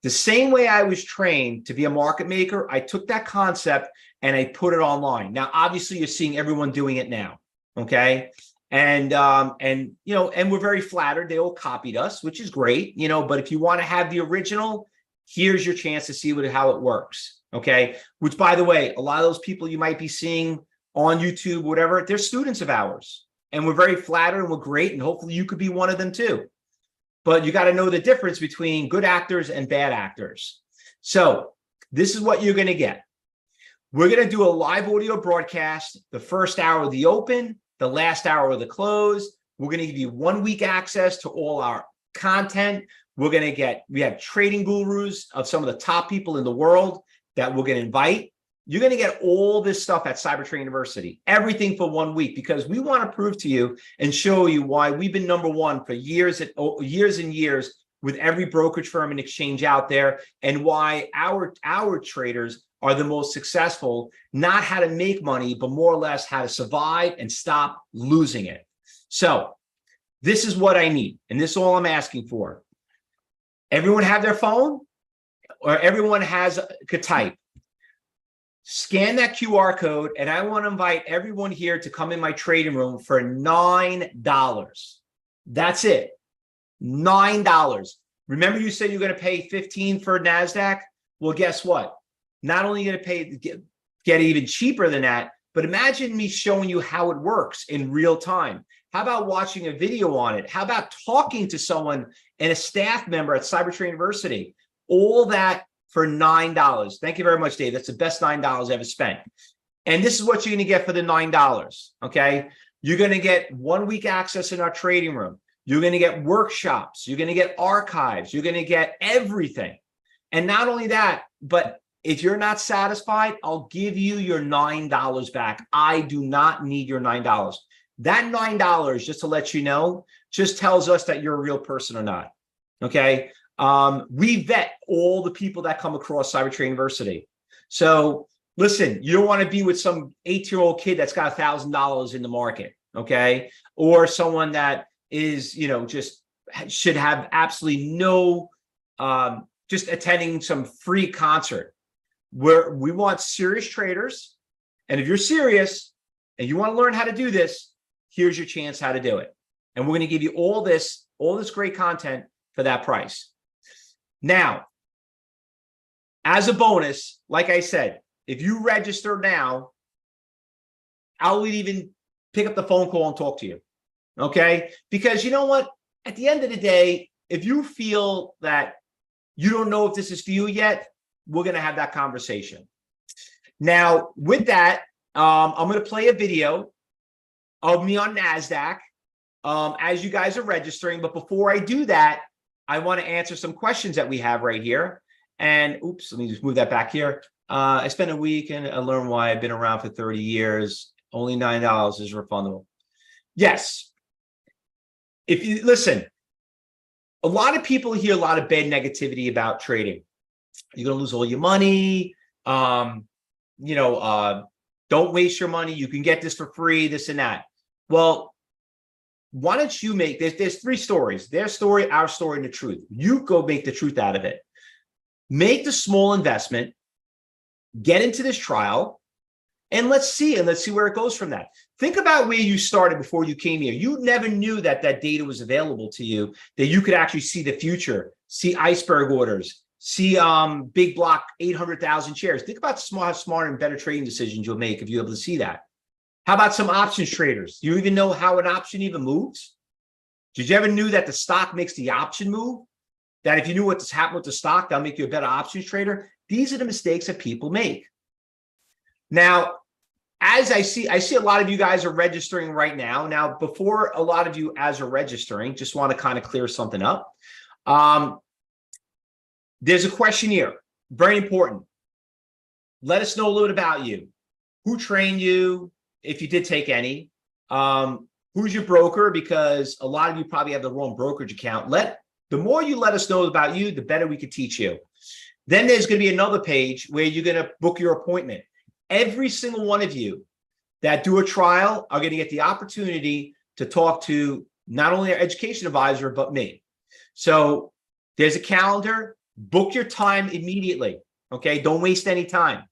The same way I was trained to be a market maker, I took that concept and I put it online. Now, obviously, you're seeing everyone doing it now, okay? And we're very flattered. They all copied us, which is great, but if you want to have the original, here's your chance to see how it works, okay? Which, by the way, a lot of those people you might be seeing on YouTube, whatever, they're students of ours. And we're very flattered and we're great, and hopefully you could be one of them too. But you got to know the difference between good actors and bad actors. So this is what you're going to get. We're going to do a live audio broadcast, the first hour of the open, the last hour of the close. We're going to give you 1 week access to all our content. We have trading gurus of some of the top people in the world that we're going to invite. You're going to get all this stuff at Cybertrade University, everything for 1 week, because we want to prove to you and show you why we've been number one for years and years with every brokerage firm and exchange out there, and why our traders are the most successful, not how to make money, but more or less how to survive and stop losing it. So this is what I need, and this is all I'm asking for. Everyone have their phone, or everyone could type. Scan that QR code, and I want to invite everyone here to come in my trading room for $9. That's it. $9. Remember, you said you're going to pay $15 for NASDAQ? Well, guess what? Not only are you going to get even cheaper than that, but imagine me showing you how it works in real time. How about watching a video on it? How about talking to someone and a staff member at Cybertrade University? All that for $9. Thank you very much, Dave. That's the best $9 ever spent. And this is what you're going to get for the $9. Okay. You're going to get 1 week access in our trading room. You're going to get workshops. You're going to get archives. You're going to get everything. And not only that, but if you're not satisfied, I'll give you your $9 back. I do not need your $9. That $9, just to let you know, just tells us that you're a real person or not. Okay. We vet all the people that come across Cyber Trade University. So listen, you don't want to be with some 8-year-old kid that's got $1,000 in the market. Okay. Or someone that is, you know, just should have absolutely no, just attending some free concert. Where we want serious traders. And if you're serious and you want to learn how to do this, here's your chance how to do it. And we're going to give you all this great content for that price. Now, as a bonus, like I said, if you register now, I'll even pick up the phone call and talk to you. Okay? Because you know what? At the end of the day, if you feel that you don't know if this is for you yet, we're going to have that conversation. Now, with that, I'm going to play a video of me on NASDAQ as you guys are registering. But before I do that, I want to answer some questions that we have right here. And oops, let me just move that back here. I spent a week and I learned why I've been around for 30 years. Only $9 is refundable. Yes. If you listen, a lot of people hear a lot of bad negativity about trading. You're going to lose all your money. Don't waste your money. You can get this for free, this and that. Well, why don't you make this? There's 3 stories, their story, our story, and the truth. You go make the truth out of it. Make the small investment, get into this trial, and let's see where it goes from that. Think about where you started before you came here. You never knew that data was available to you, that you could actually see the future, see iceberg orders, see big block 800,000 shares. Think about how smarter and better trading decisions you'll make if you're able to see that. How about some options traders? Do you even know how an option even moves? Did you ever knew that the stock makes the option move? That if you knew what's happening with the stock, that'll make you a better options trader? These are the mistakes that people make. Now, as I see a lot of you guys are registering right now. Now, before a lot of you as are registering, just want to kind of clear something up. There's a questionnaire, very important. Let us know a little bit about you. Who trained you, if you did take any? Who's your broker? Because a lot of you probably have the wrong brokerage account. The more you let us know about you, the better we could teach you. Then there's going to be another page where you're going to book your appointment. Every single one of you that do a trial are going to get the opportunity to talk to not only our education advisor, but me. So there's a calendar. Book your time immediately. Okay. Don't waste any time.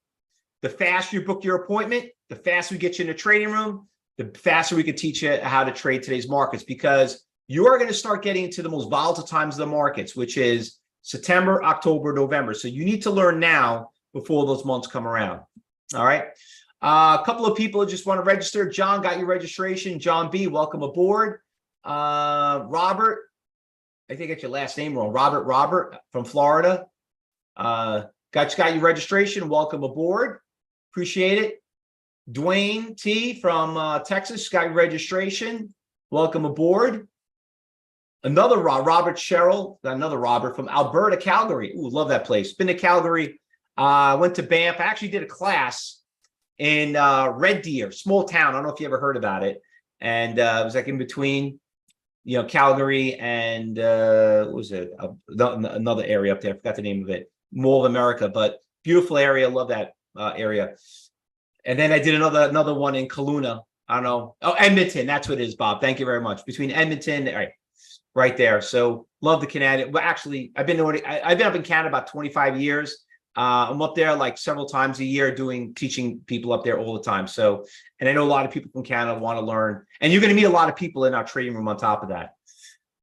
The faster you book your appointment, the faster we get you in the trading room, the faster we can teach you how to trade today's markets, because you are going to start getting into the most volatile times of the markets, which is September, October, November. So you need to learn now before those months come around. All right. A couple of people just want to register. John got your registration. John B, welcome aboard. Robert, I think I got your last name wrong. Robert from Florida. Got your registration. Welcome aboard. Appreciate it. Dwayne T from Texas got your registration. Welcome aboard. Another Robert Sherrill, another Robert from Alberta, Calgary. Ooh, love that place. Been to Calgary. Went to Banff. I actually did a class in Red Deer, small town. I don't know if you ever heard about it. And it was like in between, Calgary and what was it? Another area up there. I forgot the name of it. Mall of America, but beautiful area. Love that area. And then I did another one in Kelowna. I don't know. Oh, Edmonton. That's what it is, Bob. Thank you very much. Between Edmonton, right there. So love the Canadian. Well, actually, I've been up in Canada about 25 years. I'm up there like several times a year teaching people up there all the time. So, and I know a lot of people from Canada want to learn, and you're going to meet a lot of people in our trading room on top of that.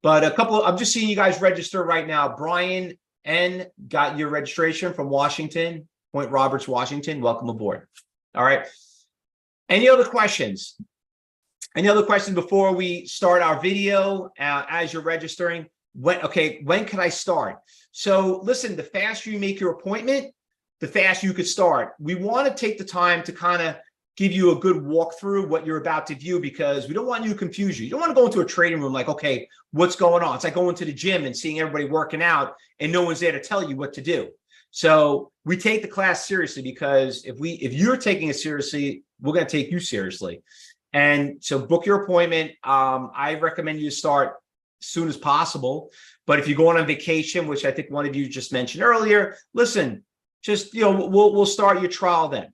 But I'm just seeing you guys register right now. Brian N got your registration from Washington, Point Roberts, Washington. Welcome aboard. All right. Any other questions? Any other questions before we start our video as you're registering? when can I start? So listen, the faster you make your appointment, the faster you could start. We want to take the time to kind of give you a good walkthrough what you're about to view, because we don't want you to confuse you. You don't want to go into a trading room like, okay, what's going on? It's like going to the gym and seeing everybody working out and no one's there to tell you what to do. So we take the class seriously, because if you're taking it seriously, we're going to take you seriously. And so book your appointment. I recommend you start as soon as possible. But if you're going on vacation, which I think one of you just mentioned earlier, listen, just, we'll start your trial then.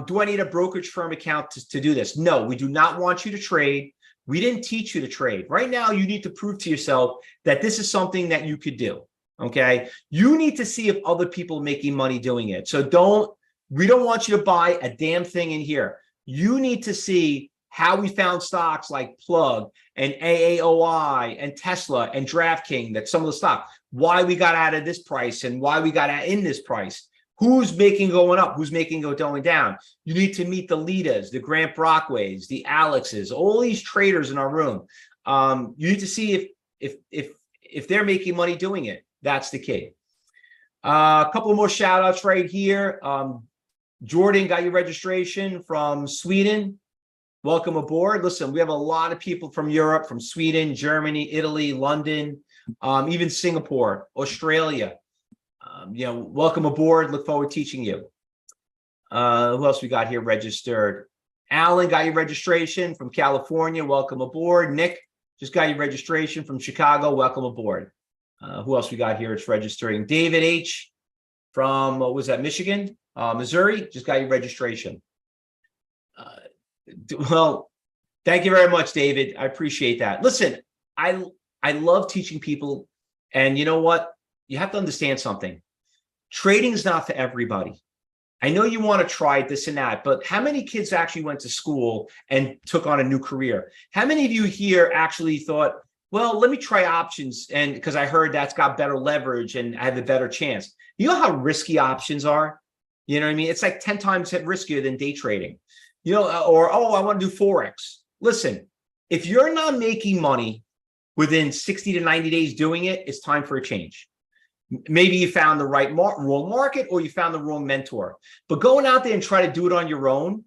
Do I need a brokerage firm account to do this? No, we do not want you to trade. We didn't teach you to trade. Right now, you need to prove to yourself that this is something that you could do. Okay. You need to see if other people are making money doing it. So we don't want you to buy a damn thing in here. You need to see how we found stocks like Plug and AAOI and Tesla and DraftKings, that some of the stock, why we got out of this price and why we got out in this price. Who's making going up? Who's making going down? You need to meet the Litas, the Grant Brockways, the Alexes, all these traders in our room. You need to see if they're making money doing it. That's the key. A couple more shout outs right here. Jordan got your registration from Sweden. Welcome aboard. Listen, we have a lot of people from Europe, from Sweden, Germany, Italy, London, even Singapore, Australia. Welcome aboard. Look forward to teaching you. Who else we got here registered? Alan got your registration from California. Welcome aboard. Nick just got your registration from Chicago. Welcome aboard. Who else we got here? It's registering. David H. from, what was that, Michigan? Missouri, just got your registration. Well, thank you very much, David. I appreciate that. Listen, I love teaching people. And you know what? You have to understand something. Trading is not for everybody. I know you want to try this and that, but how many kids actually went to school and took on a new career? How many of you here actually thought, well, let me try options, and because I heard that's got better leverage and I have a better chance? You know how risky options are? You know what I mean? It's like 10 times riskier than day trading. Or, oh, I want to do Forex. Listen, if you're not making money within 60 to 90 days doing it, it's time for a change. Maybe you found the wrong market, or you found the wrong mentor. But going out there and try to do it on your own,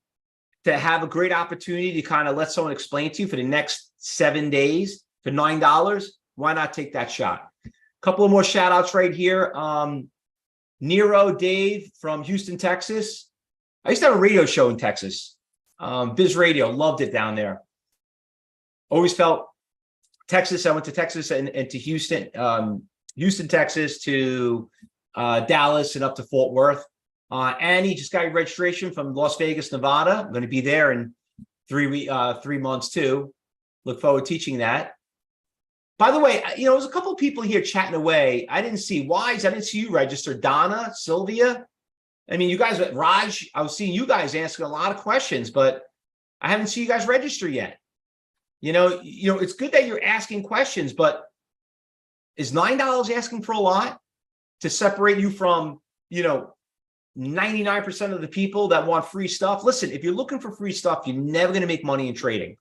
to have a great opportunity to kind of let someone explain to you for the next 7 days for $9, why not take that shot? A couple of more shout outs right here. Nero Dave from Houston, Texas. I used to have a radio show in Texas. Biz Radio, loved it down there. Always felt Texas. I went to Texas and to Houston, Houston, Texas, to Dallas and up to Fort Worth. Annie just got your registration from Las Vegas, Nevada. I'm going to be there in 3 months too. Look forward to teaching that. By the way, there's a couple of people here chatting away. I didn't see Wise. I didn't see you register. Donna, Sylvia. I mean, you guys, Raj, I was seeing you guys asking a lot of questions, but I haven't seen you guys register yet. It's good that you're asking questions, but is $9 asking for a lot to separate you from, 99% of the people that want free stuff? Listen, if you're looking for free stuff, you're never going to make money in trading.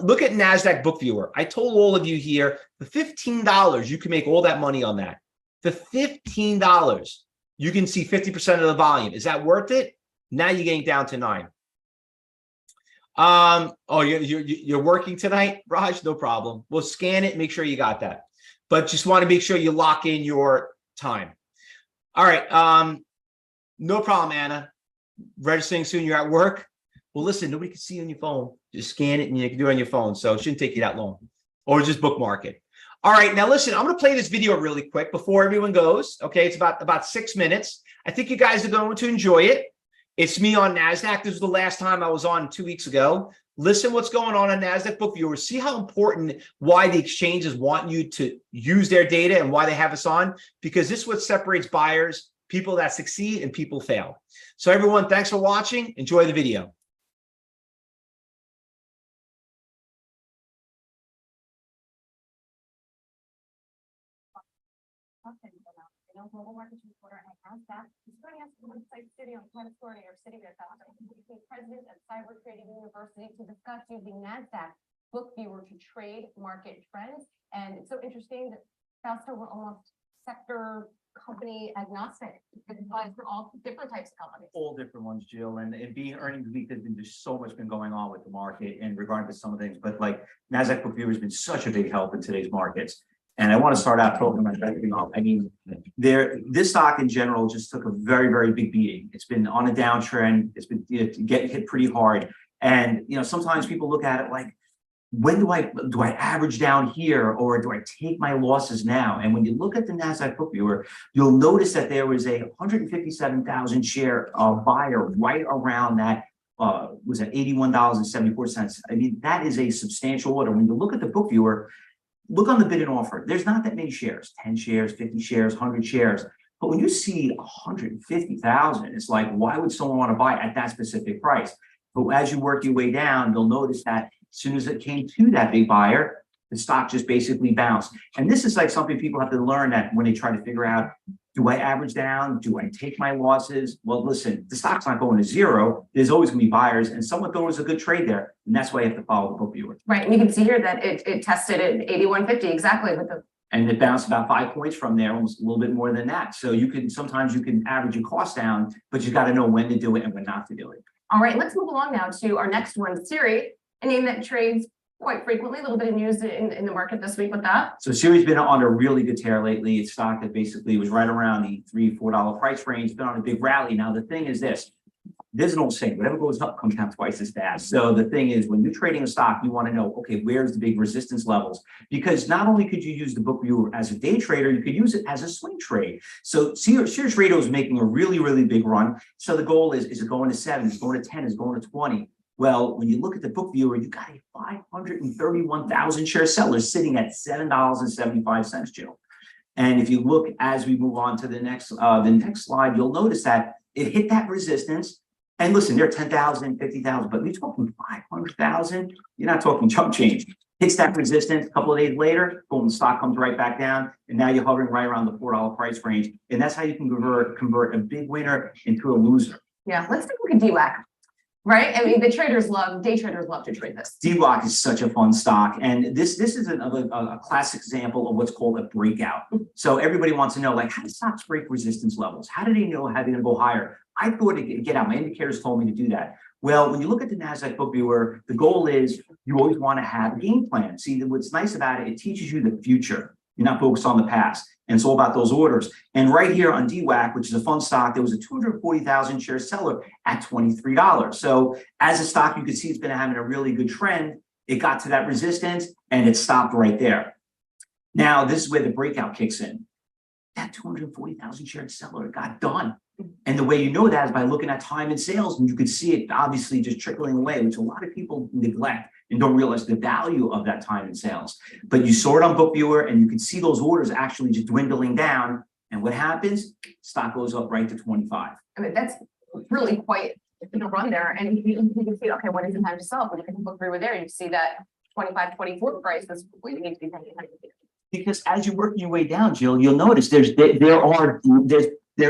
Look at NASDAQ Book Viewer. I told all of you here, for $15, you can make all that money on that. For $15, you can see 50% of the volume. Is that worth it? Now you're getting down to $9. Oh, you're working tonight, Raj? No problem. We'll scan it, make sure you got that. But just want to make sure you lock in your time. All right. No problem, Anna. Registering soon. You're at work. Well, listen, nobody can see you on your phone. Just scan it and you can do it on your phone. So it shouldn't take you that long. Or just bookmark it. All right. Now, listen, I'm going to play this video really quick before everyone goes. Okay. It's about 6 minutes. I think you guys are going to enjoy it. It's me on NASDAQ. This was the last time I was on 2 weeks ago. Listen what's going on NASDAQ Book Viewer. See how important, why the exchanges want you to use their data and why they have us on, because this is what separates buyers, people that succeed and people fail. So everyone, thanks for watching. Enjoy the video. Global Markets Reporter and NASDAQ. He's joining us from Insight City on Times Square, New York City. We're president of Cyber Trading University to discuss using NASDAQ book viewer to trade market trends. And it's so interesting that Fausto, we're almost sector company agnostic. It applies for all different types of companies. All different ones, Jill, and being earnings week, there's been just so much been going on with the market in regard to some of the things, but like NASDAQ book viewer has been such a big help in today's markets. And I want to start out talking about that. I mean, this stock in general just took a very, very big beating. It's been on a downtrend. It's been getting hit pretty hard. And sometimes people look at it like, when do I average down here, or do I take my losses now? And when you look at the NASDAQ book viewer, you'll notice that there was a 157,000 share buyer right around that was at $81.74. I mean, that is a substantial order. When you look at the book viewer, look on the bid and offer. There's not that many shares, 10 shares, 50 shares, 100 shares. But when you see 150,000, it's like, why would someone want to buy at that specific price? But as you work your way down, you'll notice that as soon as it came to that big buyer, the stock just basically bounced. And this is like something people have to learn, that when they try to figure out, do I average down? Do I take my losses? Well, listen, the stock's not going to zero. There's always going to be buyers, and someone thought it was a good trade there. And that's why you have to follow the book viewer. Right. And you can see here that it tested at 81.50 exactly with the. And it bounced about 5 points from there, almost a little bit more than that. So sometimes you can average your costs down, but you got to know when to do it and when not to do it. All right, let's move along now to our next one, Siri, a name that trades quite frequently, a little bit of news in the market this week with that. So Siri's been on a really good tear lately. It's stock that basically was right around the $3-4 price range. It's been on a big rally. Now, the thing is this. There's an old saying, whatever goes up comes down twice as fast. So the thing is, when you're trading a stock, you want to know, okay, where's the big resistance levels? Because not only could you use the book viewer as a day trader, you could use it as a swing trade. So Sirius Radio is making a really, really big run. So the goal is it going to 7? Is it going to 10? Is it going to 20? Well, when you look at the book viewer, you got a 531,000 share seller sitting at $7.75, Jill. And if you look as we move on to the next slide, you'll notice that it hit that resistance. And listen, they're 10,000, 50,000, but we're talking 500,000. You're not talking chump change. Hits that resistance a couple of days later, boom, the stock comes right back down, and now you're hovering right around the $4 price range. And that's how you can convert a big winner into a loser. Yeah, let's take a look at DWAC. Right? I mean, day traders love to trade this. DWAC is such a fun stock. And this is a classic example of what's called a breakout. So everybody wants to know, like, how do stocks break resistance levels? How do they know how they're going to go higher? I thought to get out. My indicators told me to do that. Well, when you look at the NASDAQ book viewer, the goal is you always want to have a game plan. See, what's nice about it, it teaches you the future. You're not focused on the past. And it's all about those orders. And right here on DWAC, which is a fun stock, there was a 240,000 share seller at $23. So as a stock, you can see it's been having a really good trend. It got to that resistance and it stopped right there. Now, this is where the breakout kicks in. That 240,000 share seller got done. And the way you know that is by looking at time and sales, and you can see it obviously just trickling away, which a lot of people neglect and don't realize the value of that time and sales. But you saw it on book viewer, and you can see those orders actually just dwindling down. And what happens? Stock goes up right to 25. I mean, that's really quite a run there. And you can see, okay, when is the time to sell? When you can look through there, you see that 25, 24 price is we need to be paying attention to. Because as you're working your way down, Jill, you'll notice there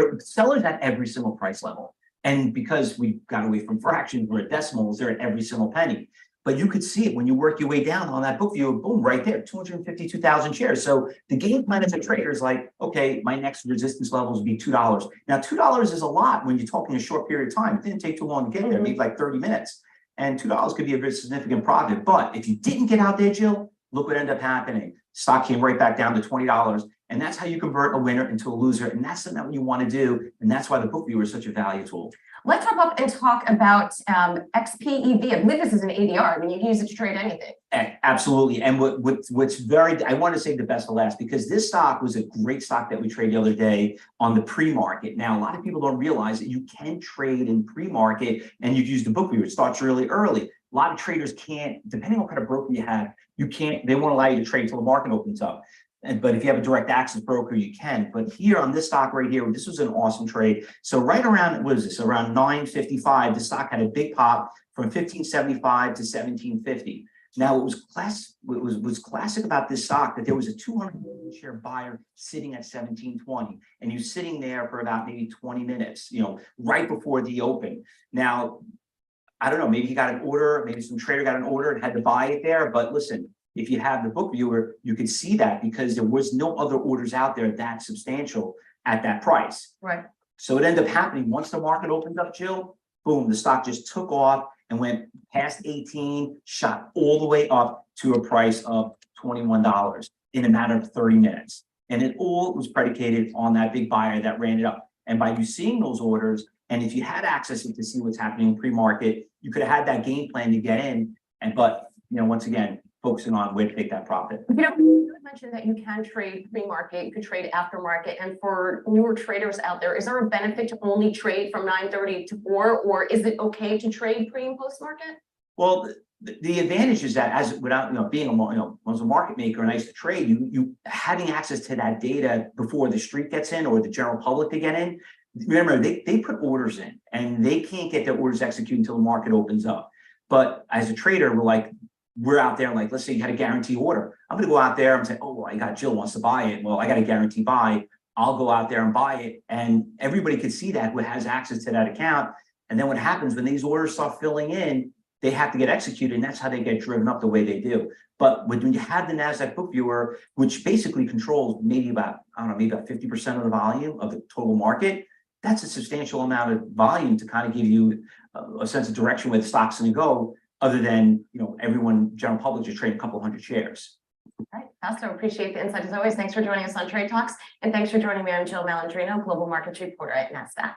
are sellers at every single price level. And because we got away from fractions, we're at decimals, they're at every single penny. But you could see it when you work your way down on that book view, boom, right there, 252,000 shares. So the game plan as a trader is like, okay, my next resistance levels would be $2. Now, $2 is a lot when you're talking a short period of time. It didn't take too long to get there, maybe like 30 minutes. And $2 could be a very significant profit. But if you didn't get out there, Jill, look what ended up happening. Stock came right back down to $20. And that's how you convert a winner into a loser. And that's something that you want to do. And that's why the book viewer is such a value tool. Let's hop up and talk about XPEV. I believe this is an ADR. I mean, you can use it to trade anything. Absolutely. And what's I want to say the best for last, because this stock was a great stock that we traded the other day on the pre-market. Now, a lot of people don't realize that you can trade in pre-market and you use the book viewer. It starts really early. A lot of traders can't, depending on what kind of broker you have, they won't allow you to trade until the market opens up. But if you have a direct access broker, you can. But here on this stock right here, this was an awesome trade. So right around, what is this? Around 9.55, the stock had a big pop from 15.75 to 17.50. Now, what was classic about this stock that there was a 200 million share buyer sitting at 17.20, and you're sitting there for about maybe 20 minutes, right before the open. Now, I don't know, maybe he got an order, maybe some trader got an order and had to buy it there, but listen, if you have the book viewer, you can see that because there was no other orders out there that substantial at that price. Right. So it ended up happening, once the market opened up, Jill, boom, the stock just took off and went past 18, shot all the way up to a price of $21 in a matter of 30 minutes. And it all was predicated on that big buyer that ran it up. And by you seeing those orders, and if you had access to see what's happening in pre-market, you could have had that game plan to get in. And but once again, focusing on where to take that profit. You had mentioned that you can trade pre-market, you could trade aftermarket, and for newer traders out there, is there a benefit to only trade from 9:30 to 4, or is it okay to trade pre and post market? Well, the advantage is that as without being as a market maker and I used to trade, you having access to that data before the street gets in or the general public to get in. Remember, they put orders in and they can't get their orders executed until the market opens up. But as a trader, we're out there, like, let's say you had a guarantee order. I'm going to go out there and say, oh, I got Jill wants to buy it. Well, I got a guarantee buy. I'll go out there and buy it. And everybody can see that who has access to that account. And then what happens when these orders start filling in, they have to get executed. And that's how they get driven up the way they do. But when you have the NASDAQ book viewer, which basically controls maybe about 50% of the volume of the total market, that's a substantial amount of volume to kind of give you a sense of direction where the stock's going to go. Other than, everyone, general public, just trade a couple hundred shares. All right, Fausto, appreciate the insight as always. Thanks for joining us on Trade Talks. And thanks for joining me. I'm Jill Malandrino, Global Markets Reporter at NASDAQ.